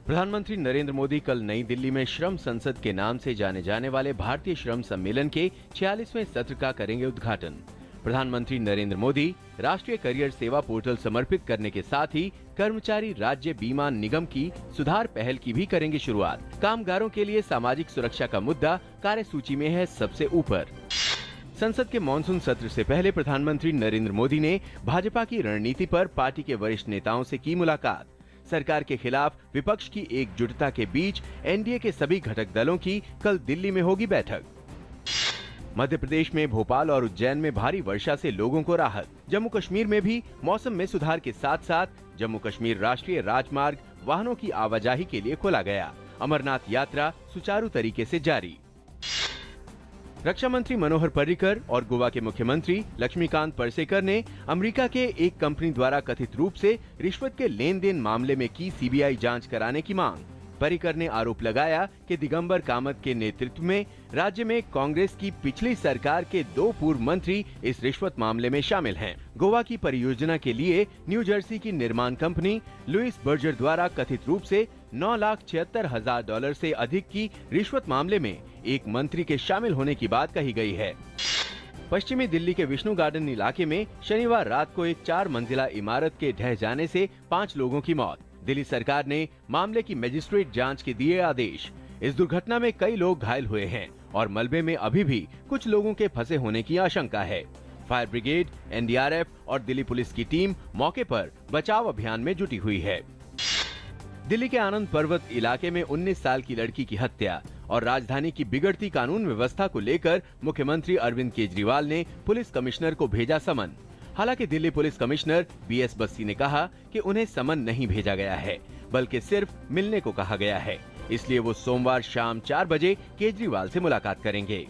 प्रधानमंत्री नरेंद्र मोदी कल नई दिल्ली में श्रम संसद के नाम से जाने जाने वाले भारतीय श्रम सम्मेलन के 46वें सत्र का करेंगे उद्घाटन। प्रधानमंत्री नरेंद्र मोदी राष्ट्रीय करियर सेवा पोर्टल समर्पित करने के साथ ही कर्मचारी राज्य बीमा निगम की सुधार पहल की भी करेंगे शुरुआत। कामगारों के लिए सामाजिक सुरक्षा का मुद्दा कार्यसूची में है सबसे ऊपर। संसद के मॉनसून सत्र से पहले प्रधानमंत्री नरेंद्र मोदी ने भाजपा की रणनीति पर पार्टी के वरिष्ठ नेताओं से की मुलाकात। सरकार के खिलाफ विपक्ष की एकजुटता के बीच एनडीए के सभी घटक दलों की कल दिल्ली में होगी बैठक। मध्य प्रदेश में भोपाल और उज्जैन में भारी वर्षा से लोगों को राहत। जम्मू कश्मीर में भी मौसम में सुधार के साथ साथ जम्मू कश्मीर राष्ट्रीय राजमार्ग वाहनों की आवाजाही के लिए खोला गया। अमरनाथ यात्रा सुचारू तरीके से जारी। रक्षा मंत्री मनोहर पर्रिकर और गोवा के मुख्यमंत्री लक्ष्मीकांत पार्सेकर ने अमेरिका के एक कंपनी द्वारा कथित रूप से रिश्वत के लेन देन मामले में की सीबीआई जांच कराने की मांग। पर्रिकर ने आरोप लगाया कि दिगंबर कामत के नेतृत्व में राज्य में कांग्रेस की पिछली सरकार के 2 पूर्व मंत्री इस रिश्वत मामले में शामिल हैं। गोवा की परियोजना के लिए न्यू जर्सी की निर्माण कंपनी लुइस बर्जर द्वारा कथित रूप से $9,76,000 से अधिक की रिश्वत मामले में एक मंत्री के शामिल होने की बात कही गई है। पश्चिमी दिल्ली के विष्णु गार्डन इलाके में शनिवार रात को एक 4 मंजिला इमारत के ढह जाने से 5 लोगों की मौत। दिल्ली सरकार ने मामले की मजिस्ट्रेट जांच के दिए आदेश। इस दुर्घटना में कई लोग घायल हुए हैं और मलबे में अभी भी कुछ लोगों के फंसे होने की आशंका है। फायर ब्रिगेड, एनडीआरएफ और दिल्ली पुलिस की टीम मौके पर बचाव अभियान में जुटी हुई है। दिल्ली के आनंद पर्वत इलाके में 19 साल की लड़की की हत्या और राजधानी की बिगड़ती कानून व्यवस्था को लेकर मुख्यमंत्री अरविंद केजरीवाल ने पुलिस कमिश्नर को भेजा समन। हालांकि Delhi police commissioner BS Bassi ने कहा कि उन्हें समन नहीं भेजा गया है, बल्कि सिर्फ मिलने को कहा गया है। इसलिए वो सोमवार शाम 4 बजे केजरीवाल से मुलाकात करेंगे।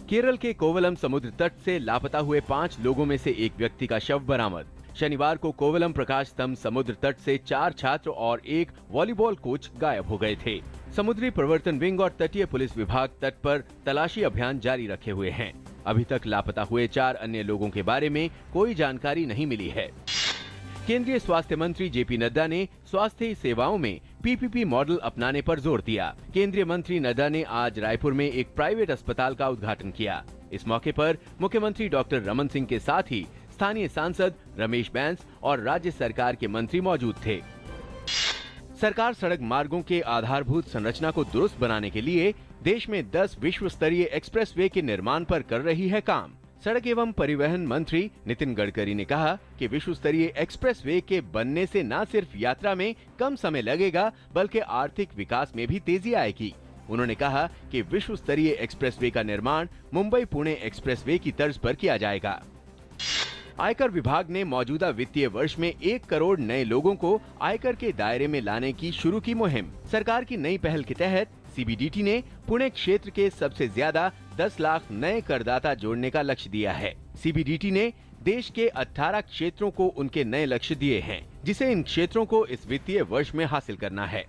केरल के कोवलम समुद्र तट से लापता हुए 5 लोगों में से एक व्यक्ति का शव बरामद। शनिवार को कोवलम प्रकाश स्तंभ समुद्र तट से 4 छात्र और एक वॉलीबॉल कोच गायब हो गए थे। समुद्री प्रवर्तन विंग और तटीय पुलिस विभाग तट पर तलाशी अभियान जारी रखे हुए हैं। अभी तक लापता हुए 4 अन्य लोगों के बारे में कोई जानकारी नहीं मिली है। केंद्रीय स्वास्थ्य मंत्री जेपी नड्डा ने स्वास्थ्य सेवाओं में पीपीपी मॉडल अपनाने पर जोर दिया। केंद्रीय मंत्री नड्डा ने आज रायपुर में एक प्राइवेट अस्पताल का उद्घाटन किया। इस मौके पर मुख्यमंत्री डॉक्टर रमन सिंह के साथ ही स्थानीय सांसद रमेश बैस और राज्य सरकार के मंत्री मौजूद थे। सरकार सड़क मार्गों के आधारभूत संरचना को दुरुस्त बनाने के लिए देश में 10 विश्व स्तरीय एक्सप्रेसवे के निर्माण पर कर रही है काम। सड़क एवं परिवहन मंत्री नितिन गडकरी ने कहा कि विश्व स्तरीय एक्सप्रेसवे के बनने से न सिर्फ यात्रा में कम समय लगेगा, बल्कि आर्थिक विकास में भी तेजी आएगी। उन्होंने कहा कि विश्व स्तरीय एक्सप्रेसवे का निर्माण मुंबई पुणे एक्सप्रेसवे की तर्ज पर किया जाएगा। आयकर विभाग ने मौजूदा वित्तीय वर्ष में 1 करोड़ नए लोगों को आयकर के दायरे में लाने की शुरू की मुहिम। सरकार की नई पहल के तहत सीबीडीटी ने पुणे क्षेत्र के सबसे ज्यादा 10 लाख नए करदाता जोड़ने का लक्ष्य दिया है। सीबीडीटी ने देश के 18 क्षेत्रों को उनके नए लक्ष्य दिए हैं, जिसे इन क्षेत्रों को इस वित्तीय वर्ष में हासिल करना है।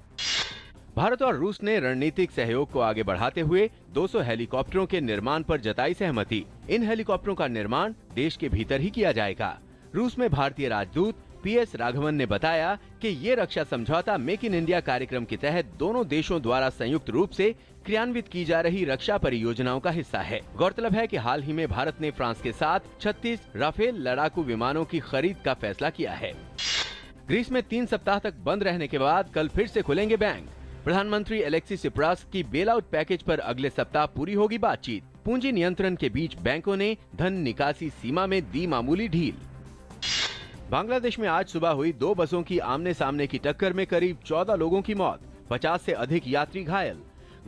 भारत और रूस ने रणनीतिक सहयोग को आगे बढ़ाते हुए 200 हेलीकॉप्टरों के निर्माण पर जताई सहमति। इन हेलीकॉप्टरों का निर्माण देश के भीतर ही किया जाएगा। रूस में भारतीय राजदूत पीएस राघवन ने बताया कि ये रक्षा समझौता मेक इन इंडिया कार्यक्रम के तहत दोनों देशों द्वारा संयुक्त रूप से क्रियान्वित की जा रही रक्षा परियोजनाओं का हिस्सा है। गौरतलब है कि हाल ही में भारत ने फ्रांस के साथ 36 राफेल लड़ाकू विमानों की खरीद का फैसला किया है। ग्रीस में 3 सप्ताह तक बंद रहने के बाद कल फिर से खुलेंगे बैंक। प्रधानमंत्री एलेक्सिस सिप्रास की बेल आउट पैकेज पर अगले सप्ताह पूरी होगी बातचीत। पूंजी नियंत्रण के बीच बैंकों ने धन निकासी सीमा में दी मामूली ढील। बांग्लादेश में आज सुबह हुई 2 बसों की आमने सामने की टक्कर में करीब 14 लोगों की मौत, 50 से अधिक यात्री घायल।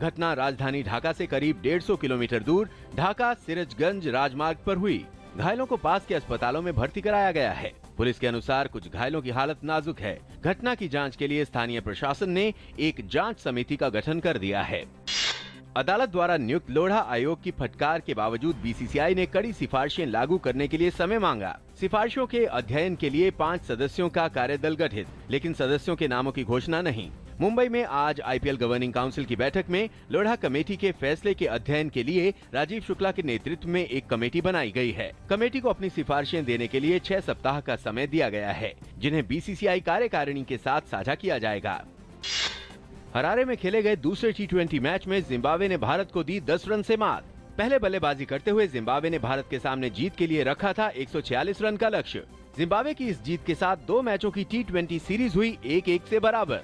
घटना राजधानी ढाका से करीब 150 किलोमीटर दूर ढाका सिरजगंज राजमार्ग पर हुई। घायलों को पास के अस्पतालों में भर्ती कराया गया है। पुलिस के अनुसार कुछ घायलों की हालत नाजुक है। घटना की जांच के लिए स्थानीय प्रशासन ने एक जांच समिति का गठन कर दिया है। अदालत द्वारा नियुक्त लोढ़ा आयोग की फटकार के बावजूद बीसीसीआई ने कड़ी सिफारिशें लागू करने के लिए समय मांगा। सिफारिशों के अध्ययन के लिए 5 सदस्यों का कार्यदल गठित, लेकिन सदस्यों के नामों की घोषणा नहीं। मुंबई में आज आईपीएल गवर्निंग काउंसिल की बैठक में लोढ़ा कमेटी के फैसले के अध्ययन के लिए राजीव शुक्ला के नेतृत्व में एक कमेटी बनाई गई है। कमेटी को अपनी सिफारिशें देने के लिए 6 सप्ताह का समय दिया गया है, जिन्हें बीसीसीआई कार्यकारिणी के साथ साझा किया जाएगा। हरारे में खेले गए दूसरे टी20 मैच में जिम्बाब्वे ने भारत को दी 10 रन से मात। पहले बल्लेबाजी करते हुए जिम्बाब्वे ने भारत के सामने जीत के लिए रखा था 146 रन का लक्ष्य। जिम्बाब्वे की इस जीत के साथ 2 मैचों की टी20 सीरीज हुई 1-1 से बराबर।